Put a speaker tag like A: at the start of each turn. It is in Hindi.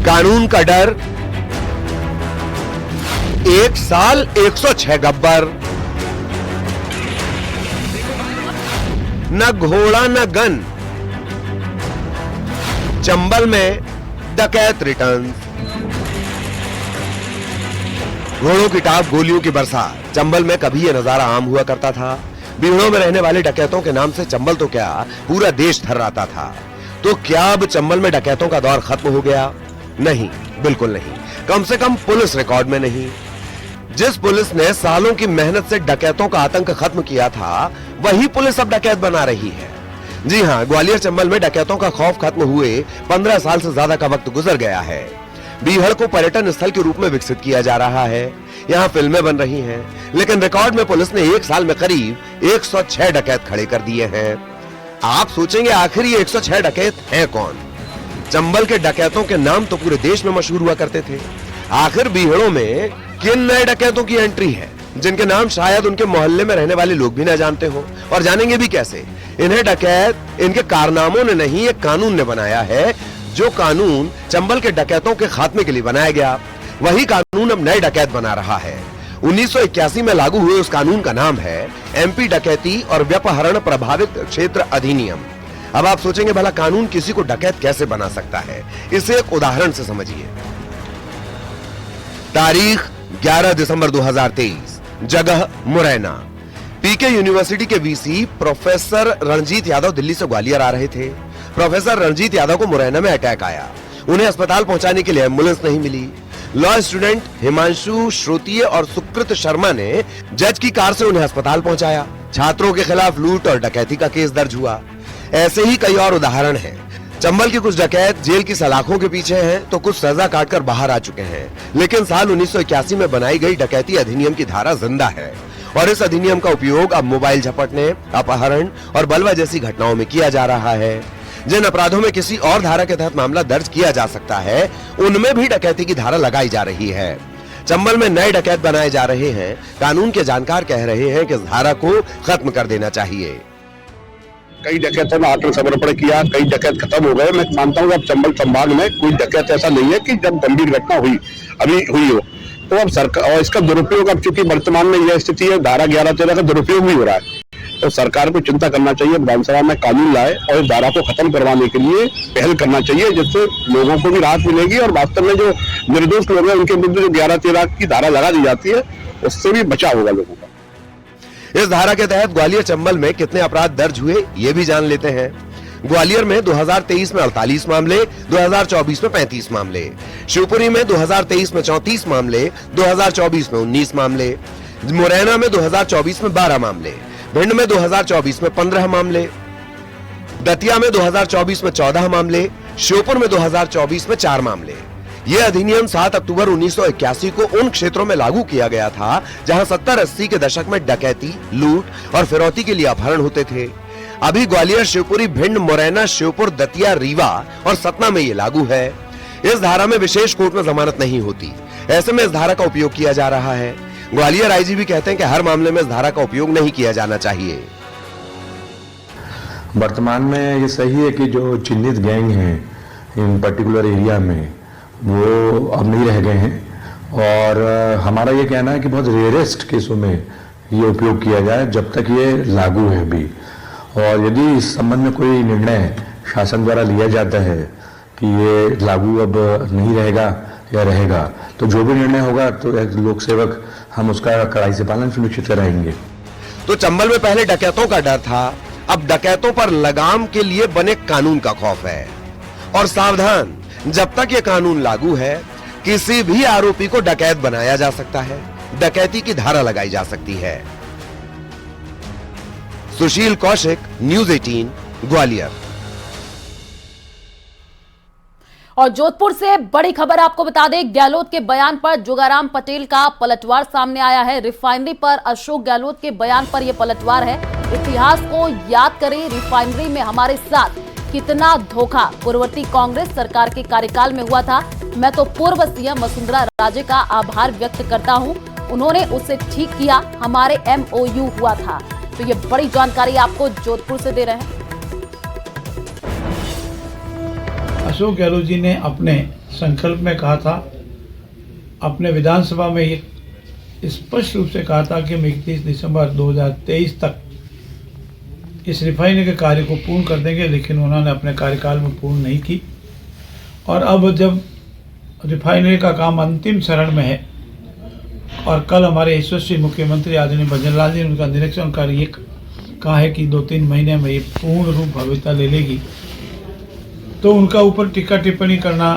A: कानून का डर, 1 साल 106 गब्बर, न घोड़ा न गन, चंबल में डकैत रिटर्न। घोड़ों की टाप, गोलियों की बरसात। चंबल में कभी यह नजारा आम हुआ करता था। बीहड़ों में रहने वाले डकैतों के नाम से चंबल तो क्या पूरा देश थर्राता था। तो क्या अब चंबल में डकैतों का दौर खत्म हो गया? नहीं, बिल्कुल नहीं। कम से कम पुलिस रिकॉर्ड में नहीं। जिस पुलिस ने सालों की मेहनत से डकैतों का आतंक खत्म किया था, वही पुलिस अब डकैत बना रही है। जी हां, ग्वालियर चंबल में डकैतों का खौफ खत्म हुए 15 साल से ज्यादा का वक्त गुजर गया है। बीहड़ को पर्यटन स्थल के रूप में विकसित किया जा रहा है। यहाँ फिल्में बन रही हैं, लेकिन रिकॉर्ड में पुलिस ने 1 साल में करीब 106 डकैत खड़े कर दिए हैं। आप सोचेंगे आखिर ये 106 डकैत हैं कौन? चंबल के डकैतों के नाम तो पूरे देश में मशहूर हुआ करते थे। आखिर बीहड़ों में किन नए डकैतों की एंट्री है, जिनके नाम शायद उनके मोहल्ले में रहने वाले लोग भी ना जानते हो? और जानेंगे भी कैसे? इन्हें डकैत इनके कारनामों ने नहीं, एक कानून ने बनाया है। जो कानून चंबल के डकैतों के खात्मे के लिए बनाया गया, वही कानून अब नए डकैत बना रहा है। 1981 में लागू हुए उस कानून का नाम है एमपी डकैती और व्यपहरण प्रभावित क्षेत्र अधिनियम। अब आप सोचेंगे भला कानून किसी को डकैत कैसे बना सकता है? इसे एक उदाहरण से समझिए। तारीख 11 दिसंबर 2023, जगह मुरैना। पीके यूनिवर्सिटी के वीसी प्रोफेसर रणजीत यादव दिल्ली से ग्वालियर आ रहे थे। प्रोफेसर रणजीत यादव को मुरैना में अटैक आया। उन्हें अस्पताल पहुंचाने के लिए एम्बुलेंस नहीं मिली। लॉ स्टूडेंट हिमांशु श्रोतीय और सुकृत शर्मा ने जज की कार से उन्हें अस्पताल पहुंचाया। छात्रों के खिलाफ लूट और डकैती का केस दर्ज हुआ। ऐसे ही कई और उदाहरण हैं। चंबल के कुछ डकैत जेल की सलाखों के पीछे हैं, तो कुछ सजा काटकर बाहर आ चुके हैं। लेकिन साल 1981 में बनाई गई डकैती अधिनियम की धारा जिंदा है और इस अधिनियम का उपयोग अब मोबाइल झपटने, अपहरण और बलवा जैसी घटनाओं में किया जा रहा है। जिन अपराधों में किसी और धारा के तहत मामला दर्ज किया जा सकता है, उनमें भी डकैती की धारा लगाई जा रही है। चंबल में नए डकैत बनाए जा रहे हैं। कानून के जानकार कह रहे हैं कि इस धारा को खत्म कर देना चाहिए।
B: कई डकैतों ने आत्मसमर्पण किया, कई डकैत खत्म हो गए। मैं मानता हूँ अब चंबल संभाग में कोई डकैत ऐसा नहीं है कि जब गंभीर घटना अभी हुई हो तो अब सरकार, और इसका दुरुपयोग अब चूंकि वर्तमान में यह स्थिति है, धारा 11-13 का दुरुपयोग भी हो रहा है, तो सरकार को चिंता करना चाहिए, विधानसभा में कानून लाए और इस धारा को खत्म करवाने के लिए पहल करना चाहिए, जिससे लोगों को भी राहत मिलेगी और वास्तव में जो निर्दोष लोग हैं उनके विरुद्ध जो 11-13 की धारा लगा दी जाती है, उससे भी बचाव होगा लोगों का।
A: इस धारा के तहत ग्वालियर चंबल में कितने अपराध दर्ज हुए, ये भी जान लेते हैं। ग्वालियर में 2023 में 48 मामले, 2024 में 35 मामले। शिवपुरी में 2023 में 34 मामले, 2024 में 19 मामले। मुरैना में 2024 में 12 मामले। भिंड में 2024 में 15 मामले। दतिया में 2024 में 14 मामले। श्योपुर में 2024 में 4 मामले। यह अधिनियम 7 अक्टूबर 1981 को उन क्षेत्रों में लागू किया गया था जहां 70-80 के दशक में डकैती, लूट और फिरौती के लिए अपहरण होते थे। अभी ग्वालियर, शिवपुरी, भिंड, मुरैना, श्योपुर, दतिया, रीवा और सतना में ये लागू है। इस धारा में विशेष कोर्ट में जमानत नहीं होती। ऐसे में इस धारा का उपयोग किया जा रहा है। ग्वालियर आईजी कहते हैं कि हर मामले में इस धारा का उपयोग नहीं किया जाना चाहिए।
C: वर्तमान में ये सही है कि जो चिन्हित गैंग हैं इन पर्टिकुलर एरिया में वो अब नहीं रह गए हैं और हमारा ये कहना है कि बहुत रेयरेस्ट केसों में ये उपयोग किया जाए जब तक ये लागू है भी। और यदि इस संबंध में कोई निर्णय शासन द्वारा लिया जाता है कि ये लागू अब नहीं रहेगा या रहेगा, तो जो भी निर्णय होगा तो लोक सेवक हम उसका कड़ाई से पालन सुनिश्चित कराएंगे।
A: तो चंबल में पहले डकैतों का डर था, अब डकैतों पर लगाम के लिए बने कानून का खौफ है। और सावधान, जब तक ये कानून लागू है, किसी भी आरोपी को डकैत बनाया जा सकता है, डकैती की धारा लगाई जा सकती है। सुशील कौशिक, न्यूज़ 18, ग्वालियर।
D: और जोधपुर से बड़ी खबर आपको बता दें, गहलोत के बयान पर जोगाराम पटेल का पलटवार सामने आया है। रिफाइनरी पर अशोक गहलोत के बयान पर यह पलटवार है। इतिहास को याद करें, रिफाइनरी में हमारे साथ कितना धोखा पूर्ववर्ती कांग्रेस सरकार के कार्यकाल में हुआ था। मैं तो पूर्व सीएम वसुंधरा राजे का आभार व्यक्त करता हूं, उन्होंने उसे ठीक किया, हमारे MOU हुआ था। तो ये बड़ी जानकारी आपको जोधपुर से दे रहे हैं।
E: अशोक गहलोत जी ने अपने संकल्प में कहा था, अपने विधानसभा में ये स्पष्ट रूप से कहा था कि हम 31 दिसंबर 2023 तक इस रिफाइनरी के कार्य को पूर्ण कर देंगे, लेकिन उन्होंने अपने कार्यकाल में पूर्ण नहीं की। और अब जब रिफाइनरी का काम अंतिम चरण में है और कल हमारे यशस्वी मुख्यमंत्री आदरणीय भजन लाल जी ने उनका निरीक्षण कर ये कहा है कि 2-3 महीने में ये पूर्ण रूप भव्यता ले लेगी, तो उनका ऊपर टीका टिप्पणी करना